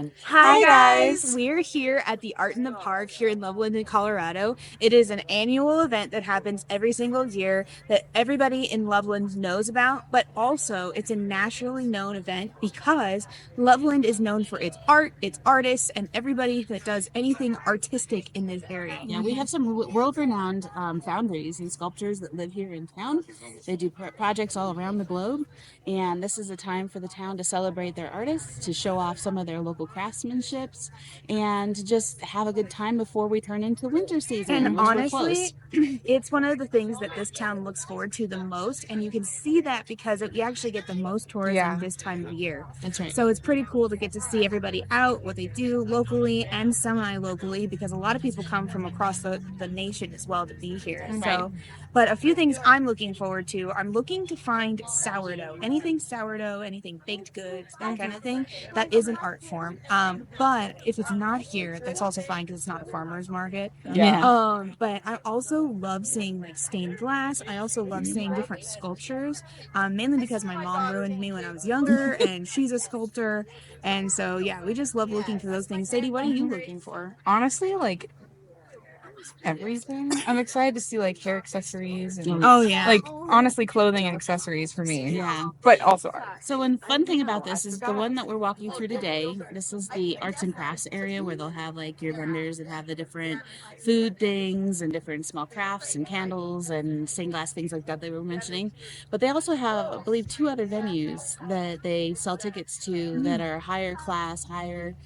doing? Hi guys! We're here at the Art in the Park here in Loveland in Colorado. It is an annual event that happens every single year that everybody in Loveland knows about, but also it's a nationally known event because Loveland is known for its art, its artists, and everybody that does anything artistic in this area. Yeah, we have some world-renowned foundries and sculptors that live here in town. They do projects all around the globe, and this is a time for the town to celebrate their artists, to show off some of their local craftsmanships, and just have a good time before we turn into winter season, And which we're close. honestly, it's one of the things that this town looks forward to the most, and you can see that because we actually get the most tourism this time of year. That's right. So it's pretty cool to get to see everybody out, what they do locally and semi-locally, because a lot of people come from across the nation as well to be here. Right. So, but a few things I'm looking forward to. I'm looking to find sourdough, anything baked goods, that kind of thing. That is an art form. But if it's not here, that's also fine because it's not a farmer's market. Yeah. But I also love seeing like stained glass. I also love seeing different sculptures, mainly because my mom ruined me when I was younger, and she's a sculptor, and so yeah, we just love looking for those things. Sadie, what are you looking for? Honestly, like everything. I'm excited to see like hair accessories and Oh yeah, like honestly clothing and accessories for me. Yeah. But also art. So one fun thing about this is the one that we're walking through today. This is the arts and crafts area where they'll have like your vendors that have the different food things and different small crafts and candles and stained glass things like that they were mentioning. But they also have, I believe, two other venues that they sell tickets to that are higher class, higher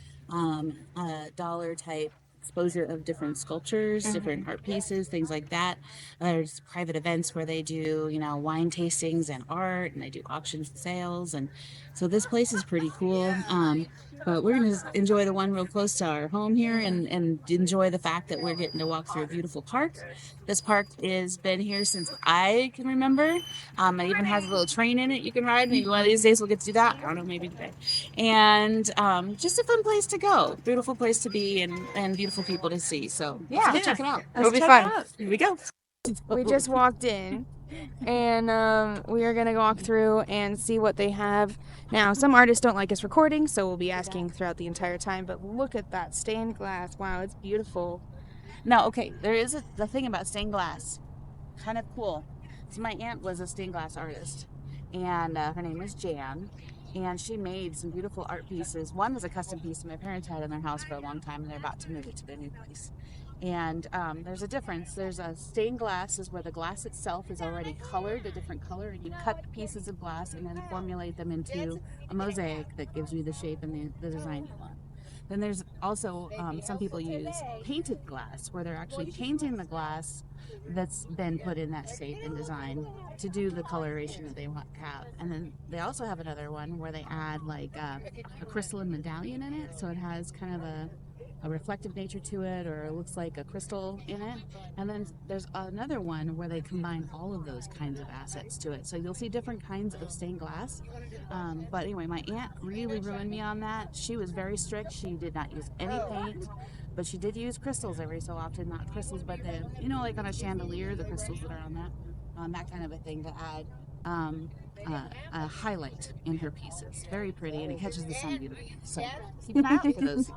dollar type exposure of different sculptures, different art pieces, things like that. There's private events where they do, wine tastings and art, and they do auctions and sales, and so this place is pretty cool. But we're gonna enjoy the one real close to our home here, and enjoy the fact that we're getting to walk through a beautiful park. This park has been here since I can remember. It even has a little train in it you can ride. Maybe one of these days we'll get to do that. I don't know, maybe today. And just a fun place to go, beautiful place to be, and beautiful people to see. So let's go check it out. It'll be check fun. it out. Here we go. We just walked in, and we are gonna walk through and see what they have. Now, some artists don't like us recording, so we'll be asking throughout the entire time. But look at that stained glass! Wow, it's beautiful. Now, okay, there is the thing about stained glass, kind of cool. So my aunt was a stained glass artist, and her name was Jan, and she made some beautiful art pieces. One was a custom piece my parents had in their house for a long time, and they're about to move it to their new place. And there's a difference. There's a stained glass is where the glass itself is already colored a different color, and you cut pieces of glass and then formulate them into a mosaic that gives you the shape and the design you want. Then there's also some people use painted glass, where they're actually painting the glass that's been put in that shape and design to do the coloration that they want to have. And then they also have another one where they add like a crystalline medallion in it, so it has kind of a reflective nature to it, or it looks like a crystal in it. And then there's another one where they combine all of those kinds of assets to it. So you'll see different kinds of stained glass. But anyway, my aunt really ruined me on that. She was very strict. She did not use any paint, but she did use crystals every so often. Not crystals, but like on a chandelier, the crystals that are on that kind of a thing to add a highlight in her pieces. Very pretty, and it catches the sun beautifully. So keep an eye out for those.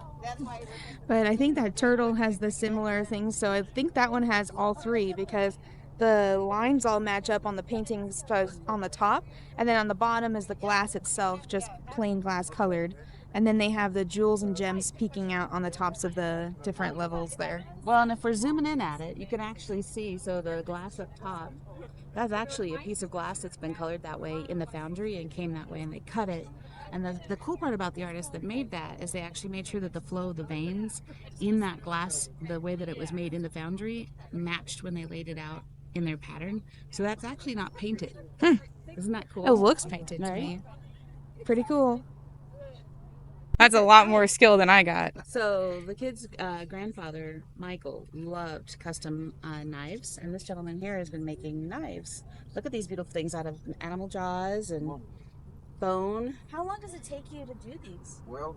But I think that turtle has the similar things, so I think that one has all three because the lines all match up on the painting stuff on the top, and then on the bottom is the glass itself, just plain glass colored. And then they have the jewels and gems peeking out on the tops of the different levels there. Well, and if we're zooming in at it, you can actually see, so the glass up top, that's actually a piece of glass that's been colored that way in the foundry and came that way, and they cut it. And the cool part about the artist that made that is they actually made sure that the flow of the veins in that glass, the way that it was made in the foundry, matched when they laid it out in their pattern. So that's actually not painted. Isn't that cool? It looks painted to Right? me. Pretty cool. That's a lot more skill than I got. So the kid's grandfather, Michael, loved custom knives, and this gentleman here has been making knives. Look at these beautiful things out of animal jaws and bone. How long does it take you to do these? Well,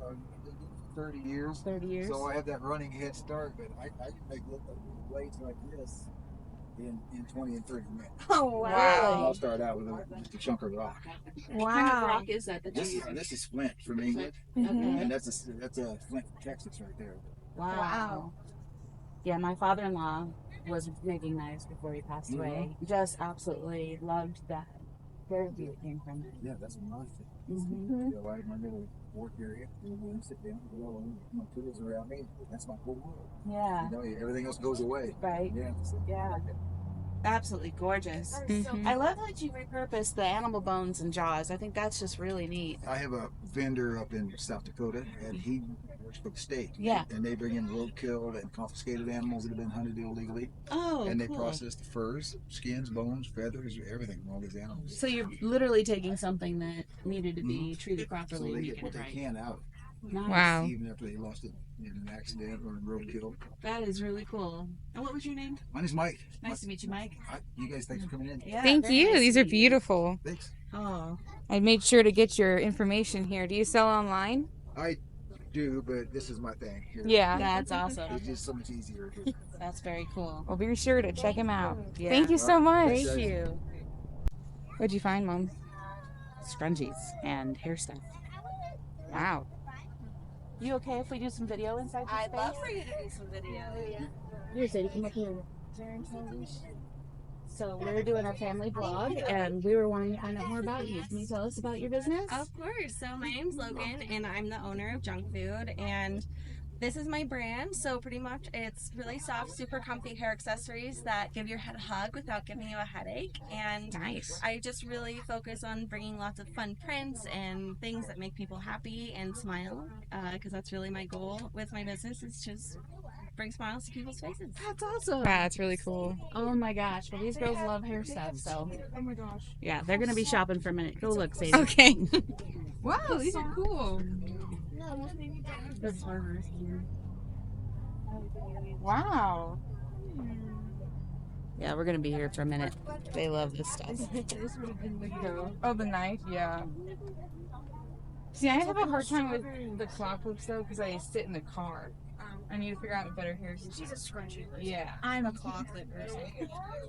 30 years. 30 years. So I have that running head start, but I can make blades like this in 20 and 30 minutes. Oh, Wow. I'll start out with just a chunk of rock. What kind of Wow. rock is that? This is flint from England, Mhm. and that's a flint from Texas right there. Wow. Yeah, my father-in-law was making knives before he passed away. Just absolutely loved that therapy that came from it. Yeah, that's my thing. Mm-hmm. You know, my little work area. I sit down, my tools around me. That's my whole world. Yeah. You know, everything else goes away. Right. Yeah. So, Yeah. Absolutely gorgeous. Mhm. I love that you repurposed the animal bones and jaws. I think that's just really neat. I have a vendor up in South Dakota, and he works for the state. Yeah. And they bring in roadkill and confiscated animals that have been hunted illegally. Oh, And they cool. process the furs, skins, bones, feathers, everything from all these animals. So you're literally taking something that needed to be treated So properly they and get making what it they right. can out of it, Nice. Wow. even after they lost it in an accident or in roadkill. That is really cool. And what was your name? My name's Mike. Nice to meet you, Mike. You guys, thanks for coming in. Yeah. Thank very you. nice These to are meet you. beautiful. Thanks. Oh. I made sure to get your information here. Do you sell online? I do, but this is my thing here. Yeah. That's awesome. It's just so much easier. That's very cool. Well, be sure to check him out. Yeah. Thank you so much. Thank you. What'd you find, Mom? Scrunchies and hair stuff. Wow. You okay if we do some video inside the space? I'd love for you to do some video. Here, Sadie, come up here. So we're doing a family vlog, and we were wanting to find out more about you. Can you tell us about your business? Of course. So my name's Logan, and I'm the owner of Junk Food, and this is my brand. So pretty much it's really soft, super comfy hair accessories that give your head a hug without giving you a headache. And Nice. I just really focus on bringing lots of fun prints and things that make people happy and smile, because that's really my goal with my business, is just bring smiles to people's faces. That's awesome. Wow, that's really cool. Oh my gosh. Well, these girls love hair stuff, so Oh my gosh. yeah, they're gonna be shopping for a minute. Go look, Sadie. Okay. Wow, these are cool. The farmers here. Wow. Yeah, we're gonna be here for a minute. They love this stuff. Oh, the knife? Yeah. See, I have a hard time with the clock loops though because I sit in the car. I need to figure out a better hair. She's a scrunchy person. Yeah. I'm a claw clip person.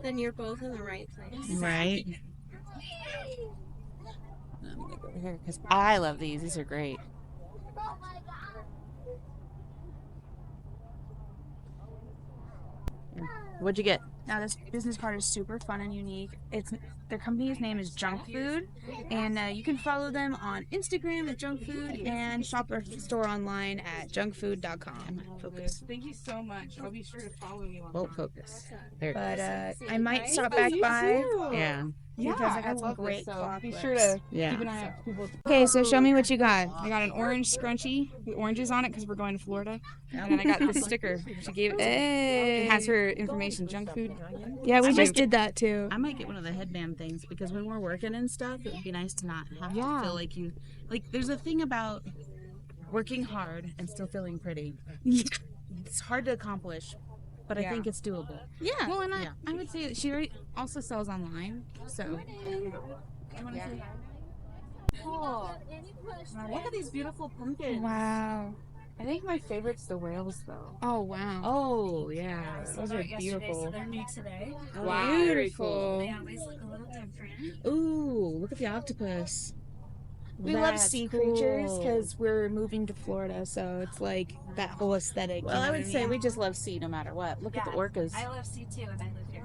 Then you're both in the right place. Right. I'm gonna go over here because I love these. These are great. What'd you get? Now this business card is super fun and unique. Their company's name is Junk Food, and you can follow them on Instagram at Junk Food and shop their store online at junkfood.com. Focus. Thank you so much. I'll be sure to follow you on Won't focus. There it But goes. I might stop back by Yeah. because I got some love this, great so claw be clips. sure to Yeah. keep an eye out for people. Okay, so show me what you got. I got an orange scrunchie with oranges on it because we're going to Florida. And then I got this sticker. She gave it. It has her information, Junk Food. Yeah, we I just might- did that too. I might get one of the headband things because when we're working and stuff, it would be nice to not have Yeah. to feel like you. Like, there's a thing about working hard and still feeling pretty. It's hard to accomplish, but I Yeah. think it's doable. Yeah. Well, and Yeah. I would say that she also sells online. So, yeah. Oh, look at these beautiful pumpkins. Wow. I think my favorite's the whales, though. Oh wow. Oh, yeah. Those are beautiful. They're new today. Wow. Very Beautiful. They always look a little different. Ooh, look at the octopus. We love That's sea creatures cool. because we're moving to Florida, so it's like that whole aesthetic. Well, you I know would what say mean? we just love sea no matter what. Look at the orcas. I love C too, and I live here.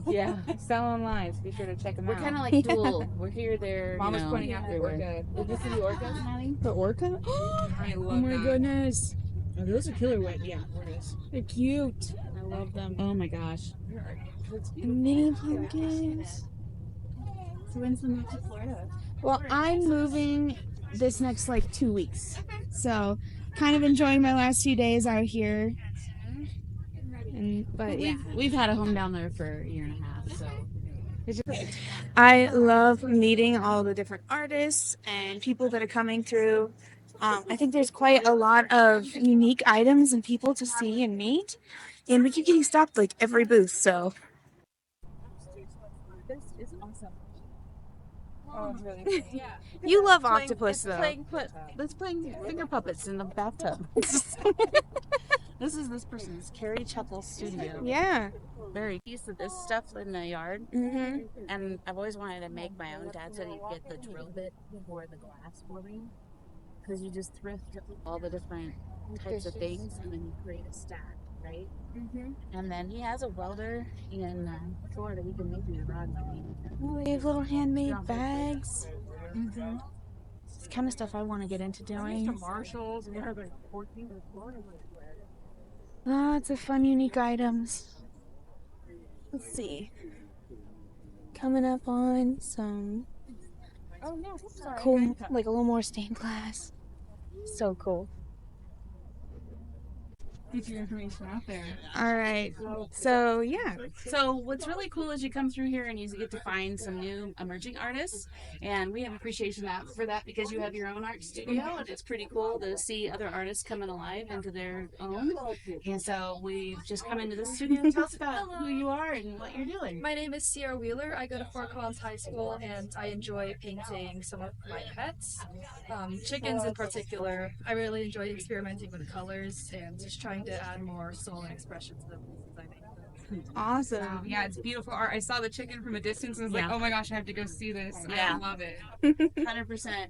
So. Yeah. Sell online, so be sure to check them We're out. kind of like dual. We're here, there. Mom was you know, pointing out the everywhere. orca. Did you see the orcas, Maddie? the orca. I love Oh my that. goodness, Oh, those are killer white. Yeah, orcas. they're cute. I love them. Oh my gosh. Mini pumpkins. So when's the move to Florida? Well, I'm moving this next like 2 weeks, so kind of enjoying my last few days out here. But yeah, We've had a home down there for a year and a half, so. I love meeting all the different artists and people that are coming through. I think there's quite a lot of unique items and people to see and meet, and we keep getting stopped like every booth. So This is awesome. Oh, it's really cool. you love Playing- octopus it's though. Let's playing finger puppets in the bathtub. This is this person's Carrie Chuckle studio. Yeah. Very piece of this stuff in the yard. Mm-hmm. And I've always wanted to make my own. Dad said he'd get the drill bit for the glass forming. Because you just thrift all the different types of things and then you create a stack, right? Mm-hmm. And then he has a welder in Florida. He can make me a rod for me. Oh, they have little handmade bags. Mm-hmm. It's the kind of stuff I want to get into doing. Marshalls. Lots of fun, unique items. Let's see. Coming up on some cool, like a little more stained glass. So cool. Get your information out there. All right. So, yeah. So what's really cool is you come through here and you get to find some new emerging artists, and we have appreciation for that because you have your own art studio, and it's pretty cool to see other artists coming alive into their own. And so we've just come into the studio. Tell us about who you are and what you're doing. My name is Sierra Wheeler. I go to Fort Collins High School and I enjoy painting some of my pets, chickens in particular. I really enjoy experimenting with colors and just trying to add more soul and expression to the pieces I make. Awesome. Yeah, it's beautiful art. I saw the chicken from a distance and was like, oh my gosh, I have to go see this. Yeah. I love it. 100%.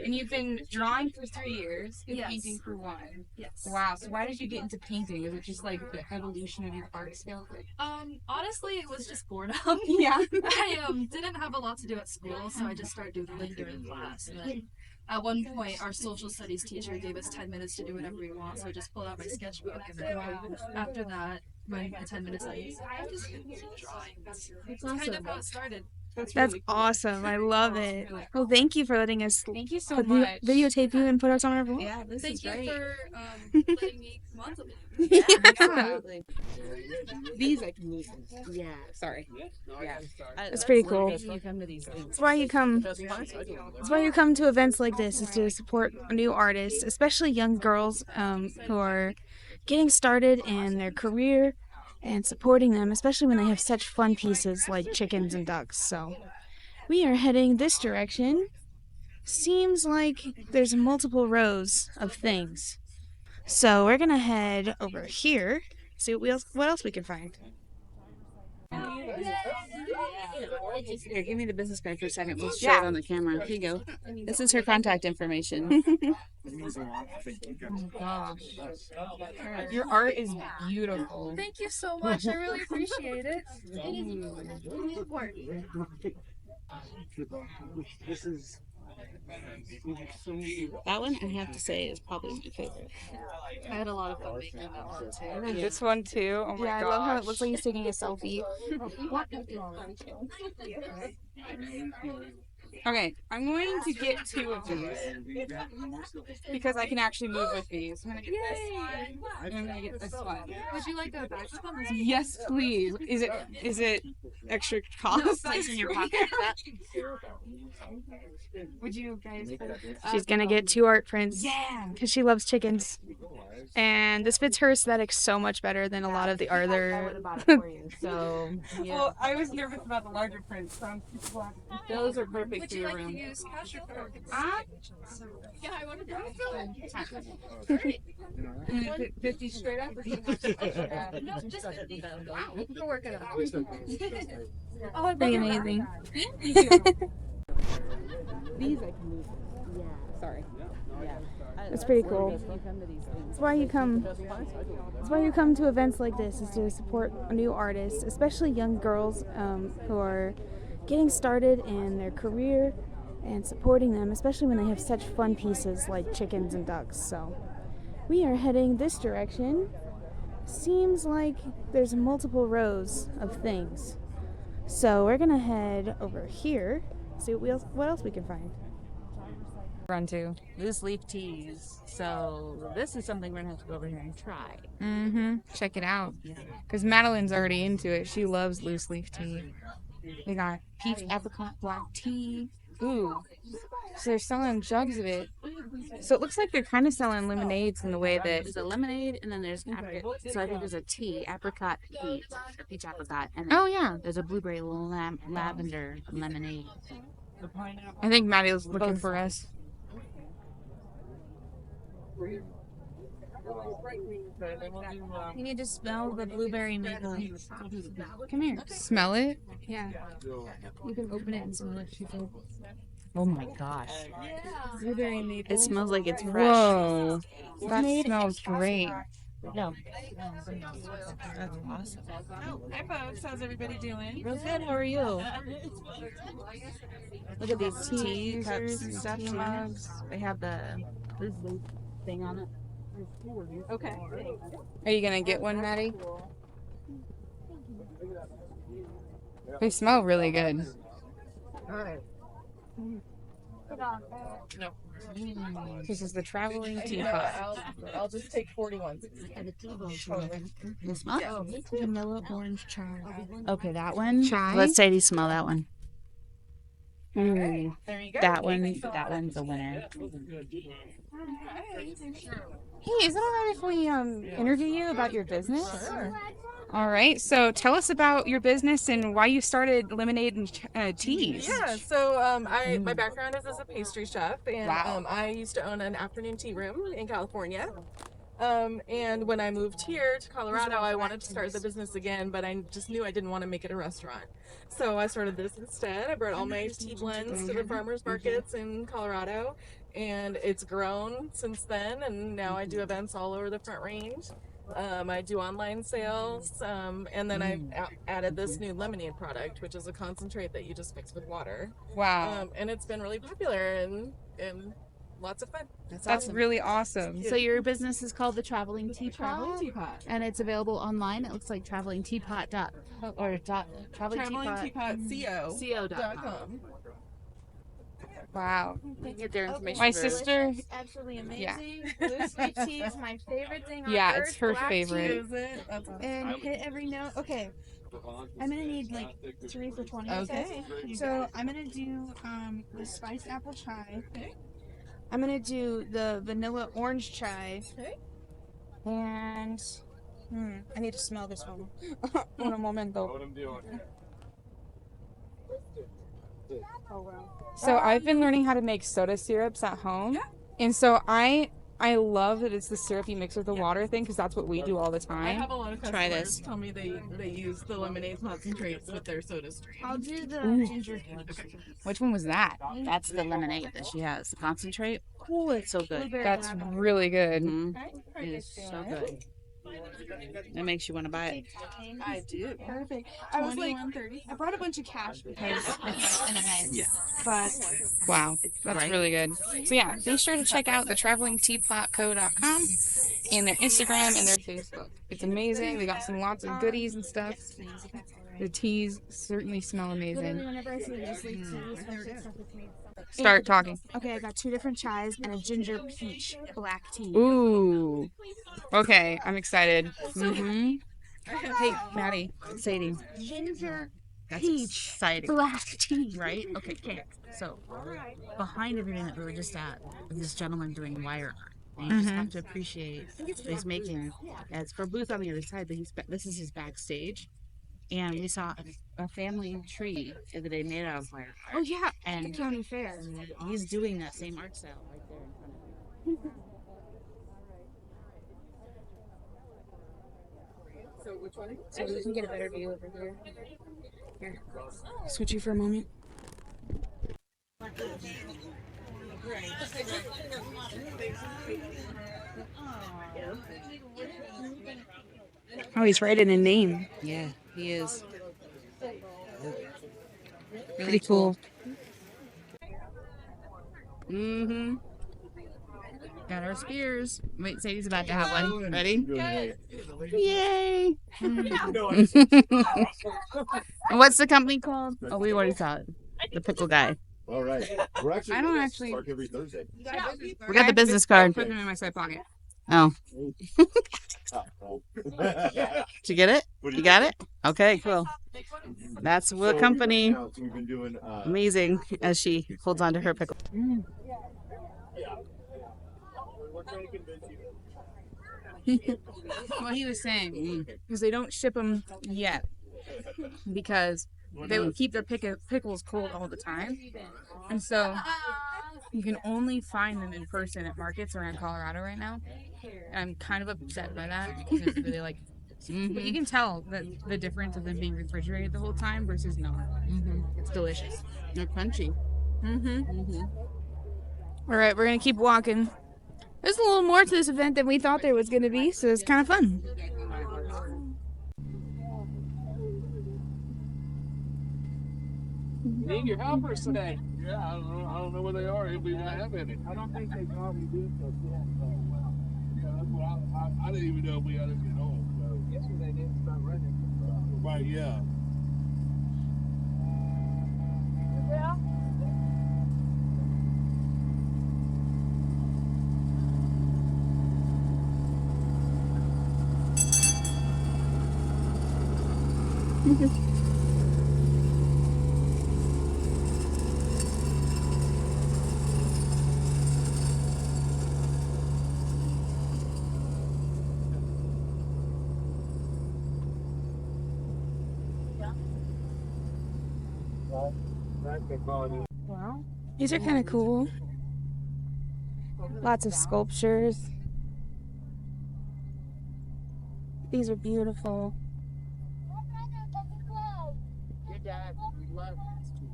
And you've been drawing for 3 years and Yes. painting for 1. Yes. Wow. So why did you get into painting? Is it just like the evolution of your art skill? Honestly, it was just boredom. Yeah. I didn't have a lot to do at school, so I just started doodling during class. And then at one point, our social studies teacher gave us 10 minutes to do whatever we want, so I just pulled out my sketchbook. And then after that, when the 10 minutes ended, I just kept drawing. That's kind of how it started. That's really cool. awesome. I love it. Well, thank you for letting us Thank you so put much. videotape you and put us on our vlog. Yeah, this is Thank you great. for letting me come on something. Yeah, absolutely. These I can use. Yeah. Sorry. Yeah. That's pretty cool. You come to these things. That's why you come. That's why you come to events like this, is to support new artists, especially young girls who are getting started in their career, and supporting them, especially when they have such fun pieces like chickens and ducks. So we are heading this direction. Seems like there's multiple rows of things. So we're gonna head over here, see what else we can find. Here, give me the business card for a second. We'll show it on the camera. Here you go. This is her contact information. Oh gosh. Your art is beautiful. Thank you so much. I really appreciate it. This is. That one, I have to say, is probably my favorite. I had a lot of fun making that one too. This one too. Oh my Yeah, I gosh. love how it looks like he's taking a selfie. Okay, I'm going to get 2 of these because I can actually move with these. I'm gonna get this one. And I'm gonna get this one. Would you like a bag of them? Yes, please. Is it extra cost? Place in your pocket. Would you guys? She's gonna get 2 art prints. Yeah. Because she loves chickens. And this fits her aesthetic so much better than a lot of the I would other. have bought it for you. So, yeah. Well, I was nervous about the larger prints, so I'm super glad. Those are perfect Would for you your like to room. use cash or card? Yeah, I wanted to. And then 50 straight up. No, just wow. We're working on it. Oh, Pretty amazing. These I can move. Yeah. Sorry. Yeah. That's pretty cool. You come to these things. That's why you come. That's why you come to events like this, is to support new artists, especially young girls who are getting started in their career, and supporting them, especially when they have such fun pieces like chickens and ducks. So we are heading this direction. Seems like there's multiple rows of things. So we're gonna head over here, see what else we can find. Run to. Loose leaf teas. So this is something we're gonna have to go over here and try. Mm-hmm. Check it out. Because Madeline's already into it. She loves loose leaf tea. We got peach apricot black tea. Ooh. So they're selling jugs of it. So it looks like they're kind of selling lemonades in the way that. There's a lemonade and then there's apricot. So I think there's a tea, apricot peach apricot, and Oh yeah. there's a blueberry lavender lemonade. I think Maddie was looking for us. You need to smell the blueberry maple. Come here. Smell it? Yeah. You can open it and smell it. Oh my gosh. Blueberry maple. It smells like it's fresh. Whoa. That smells great. No. That's awesome. Hi folks, how's everybody doing? Real good. How are you? Look at these tea cups and stuff. tea mugs. They have the thing on it. Okay. Are you gonna get one, Maddie? They smell really good. No. This is the traveling teapot. I'll just take 41. You smell it? Vanilla orange chai. Okay, that one. Chai? Let's say you smell that one. Mm. There you go. That one's a winner. Hey, is it alright if we interview you about your business? Sure. All right. So tell us about your business and why you started lemonade and teas. Yeah, so my background is as a pastry chef, and Wow. I used to own an afternoon tea room in California. And when I moved here to Colorado, I wanted to start the business again, but I just knew I didn't want to make it a restaurant. So I started this instead. I brought all my tea blends to the farmers markets in Colorado, and it's grown since then. And now I do events all over the Front Range. I do online sales, and then I've added this new lemonade product, which is a concentrate that you just mix with water. Wow. And it's been really popular and lots of fun. That's That's awesome. really awesome. So your business is called the Traveling Teapot, Traveling Teapot. and it's available online. It looks like travelingteapot dot or dot TravelingTeapotCO.com. co.com. Wow. You can get their information. My very- sister, Absolutely amazing. Yeah. Blue sweet tea is my favorite thing on yeah, earth. it's her Black favorite. Is it? That's awesome. tea and hit every note. Okay. I'm gonna need like 3 for 20. Okay. So I'm gonna do the spiced apple chai. I'm gonna do the vanilla orange chai. Okay. And I need to smell this one. Un momento. Oh wow. So I've been learning how to make soda syrups at home, and so I love that it's the syrup you mix with the water thing because that's what we do all the I time. have a lot of Try customers this. tell me they use the lemonade concentrates with their soda stream. I'll do the ginger peach. Which one was that? That's the lemonade that she has. The concentrate. Oh, it's so good. Blueberry That's lemon. really good. Mhm. It is so good. It makes you want to buy it. I do. Perfect. I was like, 21.30. I brought a bunch of cash because it's an event. But Wow, that's Right. really good. So yeah, be sure to check out the travelingteapotco.com and their Instagram and their Facebook. It's amazing. They got lots of goodies and stuff. The teas certainly smell amazing. whenever I see this like tea, especially stuff that's made. Start talking. Okay, I got 2 different chais and a ginger peach black tea. Ooh. Okay, I'm excited. Mm-hmm. Hey, Maddie. Sadie. Ginger That's peach exciting. black tea. Right? Okay. So, behind everything that we were just at, this gentleman doing wire art. And you just have to appreciate what he's making. As for booth on the other side, but this is his backstage. And we saw a family tree the other day made out of wire art. Oh yeah, And at the county fair. he's doing that same art style right there in front of him. So which one? So we can get a better view over here. Here. Switch you for a moment. Oh, he's writing a name. Yeah, he is. Pretty cool. Mm-hmm. Got our spears. Wait, Sadie's about to have one. Ready? Yay! And what's the company called? Oh, we already saw it. The pickle guy. All right. We're actually I don't actually- Park every Thursday. We got the business card. Put them in my side pocket. Oh, Oh. did you get it? You got it? Okay, cool. That's what So, company. We've been doing Amazing as she holds on to her pickle. we're trying to convince you. What he was saying, because they don't ship them yet, because they would keep their pickles cold all the time, and so You can only find them in person at markets around Colorado right now. And I'm kind of upset by that because it's really like, but you can tell the difference of them being refrigerated the whole time versus not. It's delicious. They're crunchy. All right, we're gonna keep walking. There's a little more to this event than we thought there was gonna be, so it's kind of fun. Need your helpers today. Yeah, I don't know where they are. If we even have any. I don't think they probably do. So yeah, that's what I didn't even know if we had any at all. So yesterday they didn't start running. Right, yeah. Wow. These are kind of cool. Lots of sculptures. These are beautiful. Your dad would love this cheese.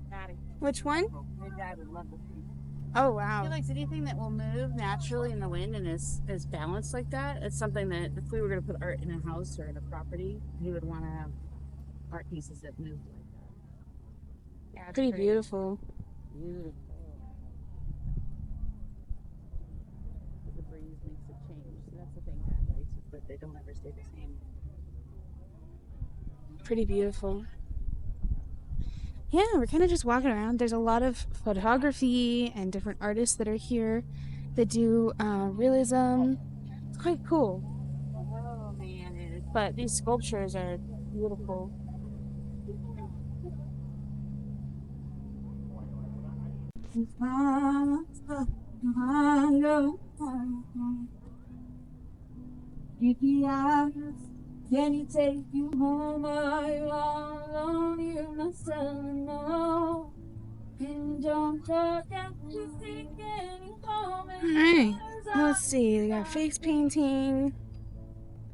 Patty. Which one? Your dad would love this cheese. Oh, He wow. likes anything that will move naturally in the wind and is balanced like that. It's something that if we were going to put art in a house or in a property, he would want to have art pieces that move like that. Yeah, pretty beautiful. Beautiful. The breeze makes it change. So that's the thing Dad likes, but they don't ever stay the same. Pretty beautiful. Yeah, we're kind of just walking around. There's a lot of photography and different artists that are here that do realism. It's quite cool. Oh man, But these sculptures are beautiful. Can you take you home? Are you all alone? You must tell me no. And don't talk after thinking home. Alright, let's see. We got face painting.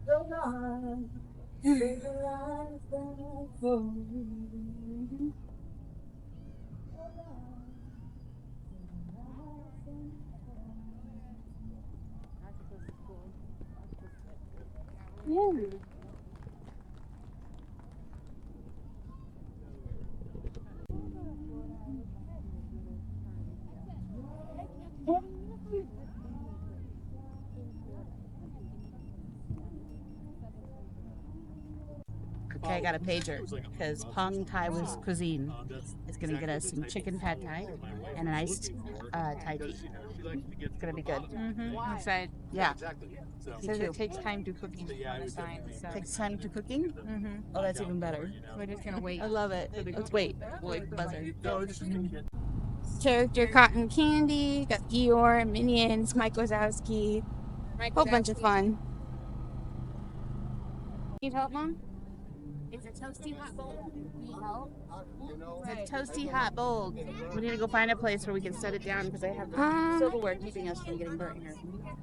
Yeah. Okay, I got a pager because Pong Thai was cuisine is going to get us some chicken pad thai and an iced Thai tea. It's going to be good. Inside. Yeah. Says it takes time to cooking on the sign. So. Takes time to cooking? Oh, that's even better. We're just gonna wait. I love it. Let's wait. Wait, buzzer. Character cotton candy. Got Eeyore, Minions, Mike Wazowski. Whole bunch of fun. Need help, Mom? It's a toasty hot bowl. It's a toasty hot bowl. We need to go find a place where we can set it down because I have the silverware keeping us from getting burnt here.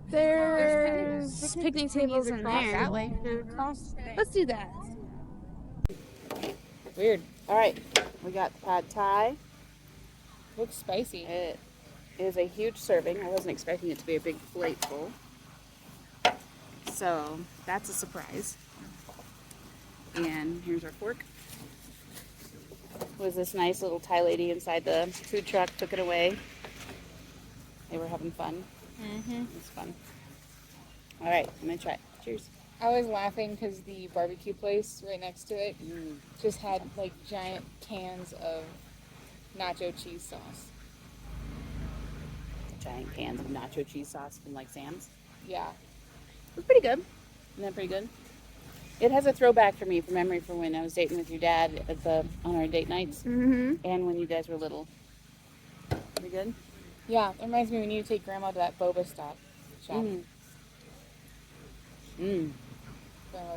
There's picnic tables in across there. that way. Let's do that. Weird. All right, we got pad thai. Looks spicy. It is a huge serving. I wasn't expecting it to be a big plateful. So that's a surprise. And here's our fork. Was this nice little Thai lady inside the food truck, took it away. They were having fun. It was fun. All right, I'm gonna try. Cheers. I was laughing because the barbecue place right next to it just had like giant cans of nacho cheese sauce. Giant cans of nacho cheese sauce from like Sam's. Yeah. It was pretty good. Isn't that pretty good? It has a throwback for me, for memory, for when I was dating with your dad on our date nights, and when you guys were little. Pretty good. Yeah, it reminds me we need to take Grandma to that boba shop. Grandma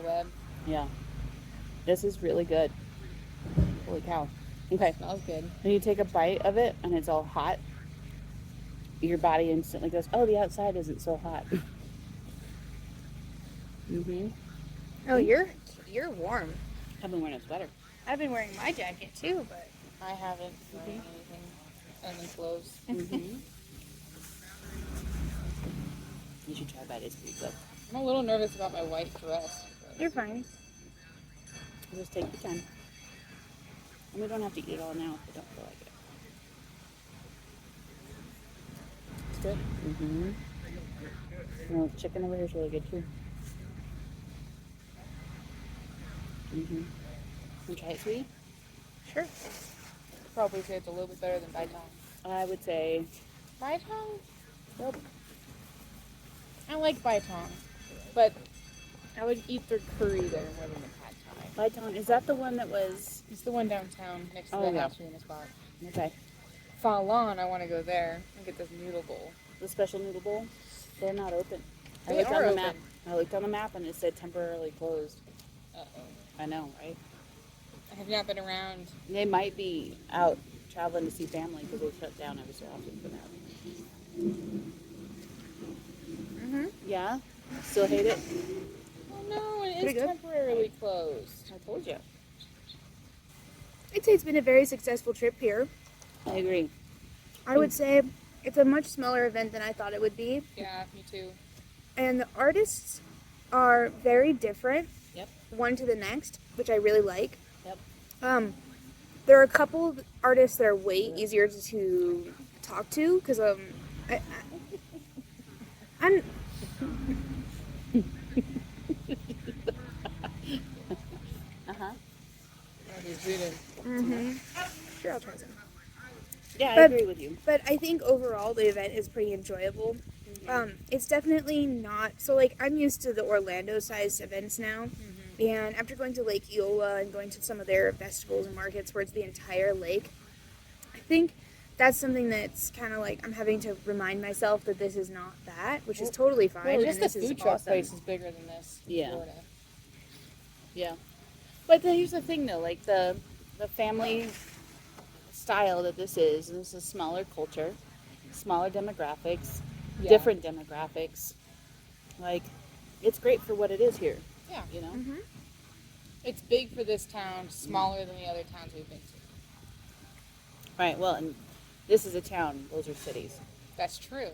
Webb. Yeah. This is really good. Holy cow. Okay. Smells good. When you take a bite of it and it's all hot, your body instantly goes, "Oh, the outside isn't so hot." Mhm. Oh, you're warm. I've been wearing a sweater. I've been wearing my jacket too, but I haven't wearing anything. Only clothes. Mhm. You should try that. It's pretty good. I'm a little nervous about my white dress. You're fine. Just take your time. And we don't have to eat it all now if we don't feel like it. It's good. Mhm. Well, the chicken over here is really good too. Mhm. You try it, sweetie? Sure. Probably say it's a little bit better than Baitong. I would say. Baitong? Nope. I like Baitong, but I would eat their curry there more than the pad thai. Baitong, is that the one that was? It's the one downtown next to Oh, the yeah. house in the spot. Okay. Fa Lan, I want to go there and get this noodle bowl. The special noodle bowl? They're not open. I They looked are on the open. map. I looked on the map and it said temporarily closed. Uh-oh. I know, right? I have not been around. They might be out traveling to see family because they shut down every so often for that. Mhm. Yeah? Still hate it? Oh no, it Pretty is good. temporarily closed. I told you. I'd say it's been a very successful trip here. I agree. I would say it's a much smaller event than I thought it would be. Yeah, me too. And the artists are very different, Yep. one to the next, which I really like. Yep. There are a couple of artists that are way easier to talk to because I'm Uh-huh. sure I'll try some. Yeah, I But- agree with you. But I think overall the event is pretty enjoyable. It's definitely not so like I'm used to the Orlando sized events now. And after going to Lake Eola and going to some of their festivals and markets where it's the entire lake, I think that's something that's kind of like I'm having to remind myself that this is not that, which is totally fine. Well, and just the this is food truck awesome. place is bigger than this. in Yeah. Florida. Yeah. But here's the thing though, like the family style that this is a smaller culture, smaller demographics, Yeah. different demographics. Like, it's great for what it is here, Yeah. you know? It's big for this town, smaller than the other towns we've been to. Right, well, and this is a town, those are cities. That's true.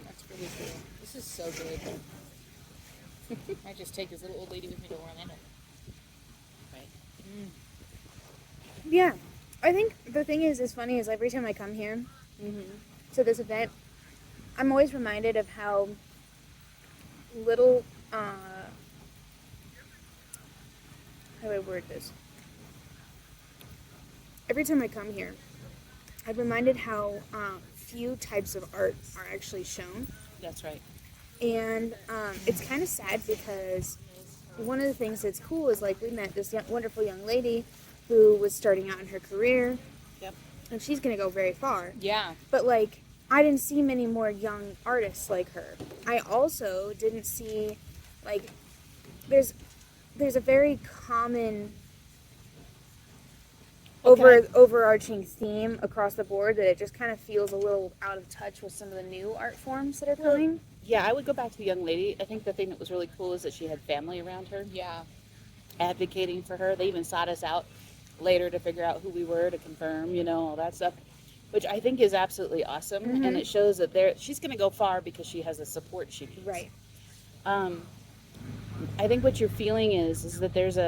That's really cool. This is so good. I just take this little old lady with me to Orlando. Right. Yeah, I think the thing is funny is every time I come here to this event, I'm always reminded of how little. How do I word this? Every time I come here, I'm reminded how few types of art are actually shown. That's right. And it's kind of sad because one of the things that's cool is like we met this wonderful young lady who was starting out in her career. Yep. And she's going to go very far. Yeah. But like I didn't see many more young artists like her. I also didn't see like there's a very common overarching theme across the board that it just kind of feels a little out of touch with some of the new art forms that are coming. Yeah, I would go back to the young lady. I think the thing that was really cool is that she had family around her, Yeah. advocating for her. They even sought us out later to figure out who we were, to confirm, you know, all that stuff, which I think is absolutely awesome. And it shows that she's going to go far because she has the support she needs. Right. I think what you're feeling is that there's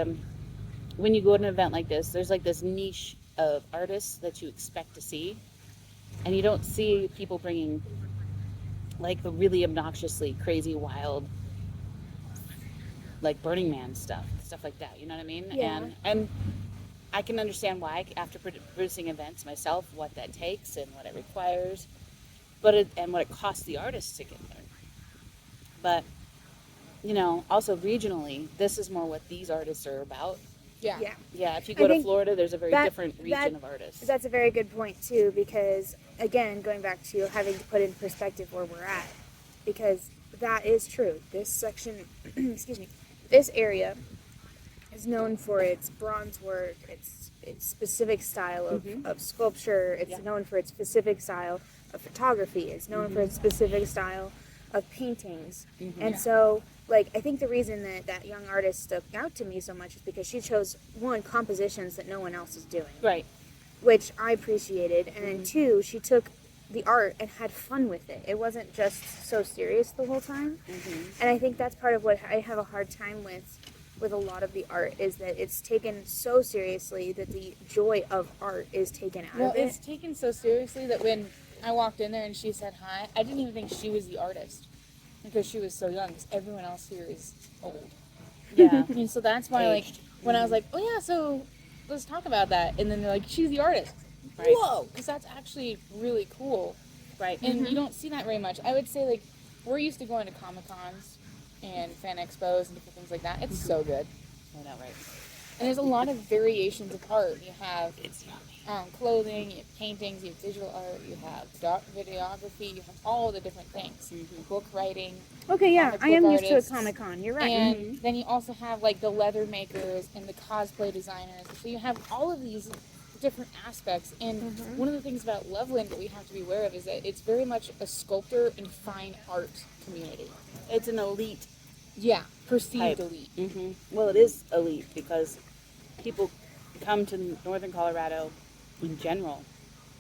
when you go to an event like this, there's like this niche of artists that you expect to see, and you don't see people bringing like the really obnoxiously crazy, wild, like Burning Man stuff like that. You know what I mean? Yeah. And I can understand why after producing events myself, what that takes and what it requires, and what it costs the artists to get there. But you know, also regionally, this is more what these artists are about. Yeah. Yeah. Yeah, if you I go to think Florida, there's a very different region of artists. That's a very good point too, because again, going back to having to put in perspective where we're at, because that is true. This section, excuse me, this area is is known for its bronze work, its specific style of sculpture. It's known for its specific style of photography. It's known for its specific style of paintings. And so, like, I think the reason that that young artist stuck out to me so much is because she chose, one, compositions that no one else is doing. Right. Which I appreciated. And then two, she took the art and had fun with it. It wasn't just so serious the whole time. And I think that's part of what I have a hard time with a lot of the art, is that it's taken so seriously that the joy of art is taken out Well, of it. it's taken so seriously that when I walked in there and she said hi, I didn't even think she was the artist because she was so young. Because everyone else here is old. Yeah. And so that's why, like, when I was like, oh yeah, so let's talk about that. And then they're like, she's the artist. Right. Whoa! Because that's actually really cool. Right. And you don't see that very much. I would say, like, we're used to going to Comic-Cons and fan expos and different things like that. It's so good. I know, right? And there's a lot of variations of art. You have clothing, you have paintings, you have digital art, you have videography, you have all the different things. Book writing. Okay, yeah, comic I am book used to a artists. Comic-Con. You're right. And then you also have, like, the leather makers and the cosplay designers. So you have all of these different aspects. And one of the things about Loveland that we have to be aware of is that it's very much a sculptor and fine art community. It's an elite. Yeah, perceived Type. elite. Well, it is elite because people come to northern Colorado in general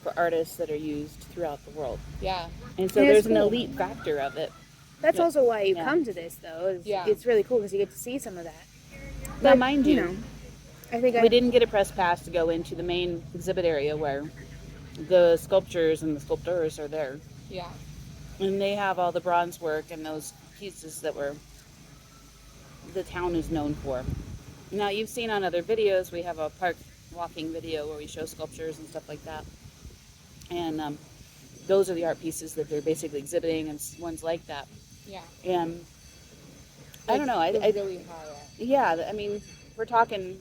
for artists that are used throughout the world. Yeah. And so And it's there's an cool. elite factor of it. That's Yeah. also why you Yeah. come to this, though. Is Yeah. It's really cool because you get to see some of that. Now, But, mind you, know, I think we didn't get a press pass to go into the main exhibit area where the sculptures and the sculptors are there. Yeah. And they have all the bronze work and those pieces that the town is known for. Now, you've seen on other videos, we have a park walking video where we show sculptures and stuff like that. And those are the art pieces that they're basically exhibiting, and ones like that. Yeah. And I don't know, They're I really high up. yeah, I mean, we're talking,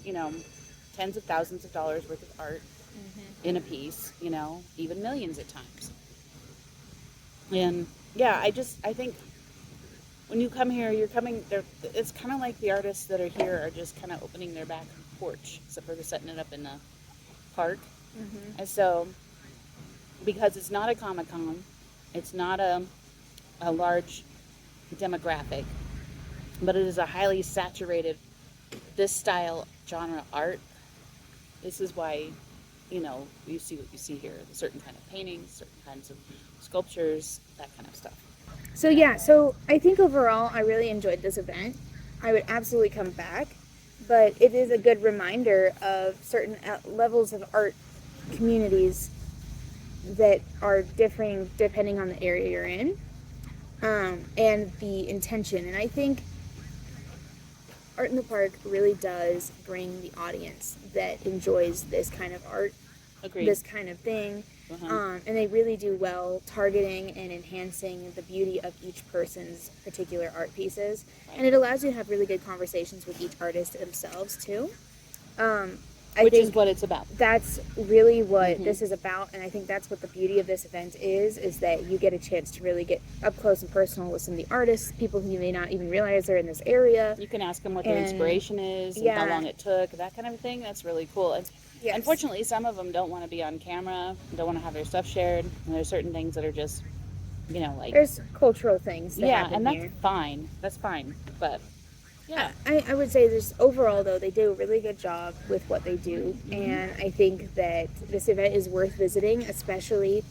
tens of thousands of dollars worth of art in a piece, even millions at times. And yeah, I think when you come here, it's kind of like the artists that are here are just kind of opening their back porch, except for they're setting it up in a park. And so, because it's not a Comic-Con, it's not a large demographic, but it is a highly saturated, this style genre art. This is why, you see what you see here, certain kind of paintings, certain kinds of sculptures, that kind of stuff. So I think overall I really enjoyed this event. I would absolutely come back, but it is a good reminder of certain levels of art communities that are differing depending on the area you're in, and the intention. And I think Art in the Park really does bring the audience that enjoys this kind of art, Agreed. this kind of thing. And they really do well targeting and enhancing the beauty of each person's particular art pieces. And it allows you to have really good conversations with each artist themselves, too. I Which think is what it's about. that's really what this is about. And I think that's what the beauty of this event is that you get a chance to really get up close and personal with some of the artists, people who you may not even realize are in this area. You can ask them what their And- inspiration is, and how long it took, that kind of thing. That's really cool. And Yes. unfortunately, some of them don't want to be on camera, don't want to have their stuff shared, and there's certain things that are just, like... There's cultural things that happen and that's here. fine. That's fine. But, yeah. I would say this overall, though, they do a really good job with what they do. And I think that this event is worth visiting, especially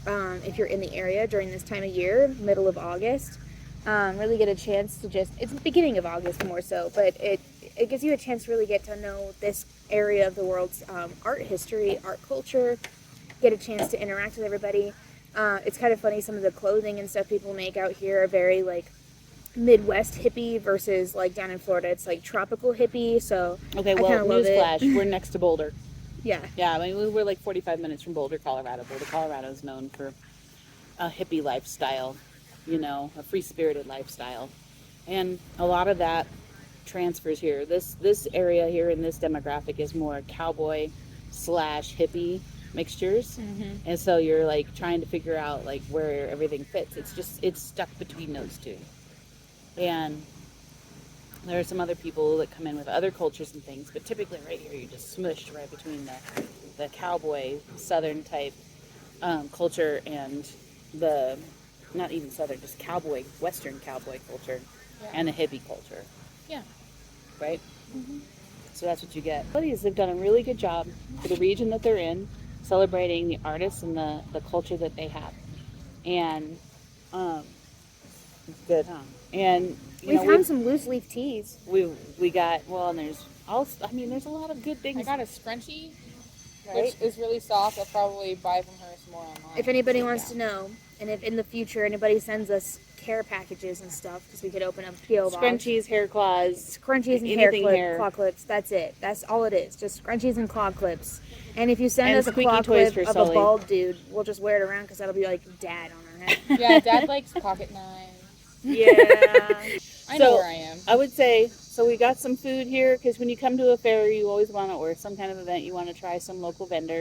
if you're in the area during this time of year, middle of August. Really get a chance to it's the beginning of August more so, but it gives you a chance to really get to know this area of the world's art history, art culture, get a chance to interact with everybody. It's kind of funny, some of the clothing and stuff people make out here are very, like, Midwest hippie versus, like, down in Florida, it's, like, tropical hippie, so Okay, I well, kinda love it. newsflash, we're next to Boulder. Yeah. Yeah, I mean, we're like 45 minutes from Boulder, Colorado. Boulder, Colorado is known for a hippie lifestyle, a free-spirited lifestyle. And a lot of that transfers here. This area here in this demographic is more cowboy / hippie mixtures. And so you're, like, trying to figure out, like, where everything fits. It's stuck between those two. And There are some other people that come in with other cultures and things, but typically right here you're just smushed right between the cowboy southern type culture and the not even southern, just cowboy western cowboy culture and the hippie culture. Yeah. Right. So that's what you get. They've done a really good job for the region that they're in, celebrating the artists and the culture that they have, and um, it's good, huh? And We found some loose leaf teas. we got well, and there's also there's a lot of good I things. got a scrunchie, Right? which is really soft. I'll probably buy from her some more online. If anybody wants to know, and if in the future anybody sends us care packages and stuff, because we could open up PO box. Scrunchies, hair claws, Scrunchies and anything hair. claw clips. That's it. That's all it is. Just scrunchies and claw clips. And if you send And us a squeaky claw toys clip for of Sully. a bald dude, we'll just wear it around because that'll be like dad on our head. Yeah, Dad likes pocket knives. Yeah. I know where I am. I would say, so we got some food here, because when you come to a fair, you always want to, or some kind of event, you want to try some local vendor.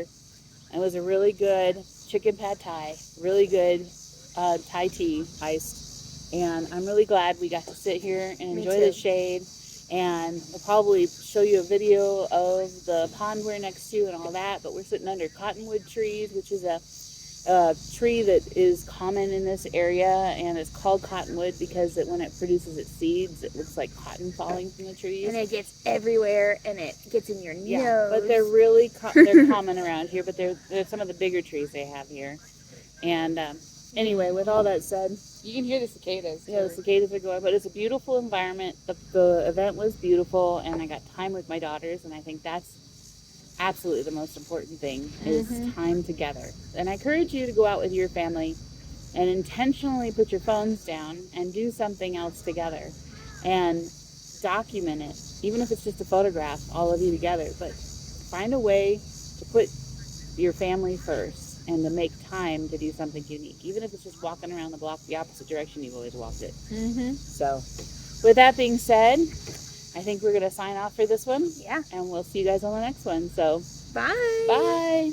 And it was a really good chicken pad thai, really good Thai tea, iced. And I'm really glad we got to sit here and enjoy the shade. And we'll probably show you a video of the pond we're next to and all that. But we're sitting under cottonwood trees, which is a tree that is common in this area, and it's called cottonwood because when it produces its seeds, it looks like cotton falling from the trees. And it gets everywhere, and it gets in your nose. But they're really they're common around here. But they're some of the bigger trees they have here. And anyway, with all that said, You can hear the cicadas. yeah, the cicadas are going. But it's a beautiful environment. The event was beautiful, and I got time with my daughters, and I think that's absolutely the most important thing is time together. And I encourage you to go out with your family and intentionally put your phones down and do something else together and document it, even if it's just a photograph, all of you together. But find a way to put your family first and to make time to do something unique, even if it's just walking around the block the opposite direction you've always walked it. So with that being said, I think we're going to sign off for this one. Yeah. And we'll see you guys on the next one. So, Bye. bye.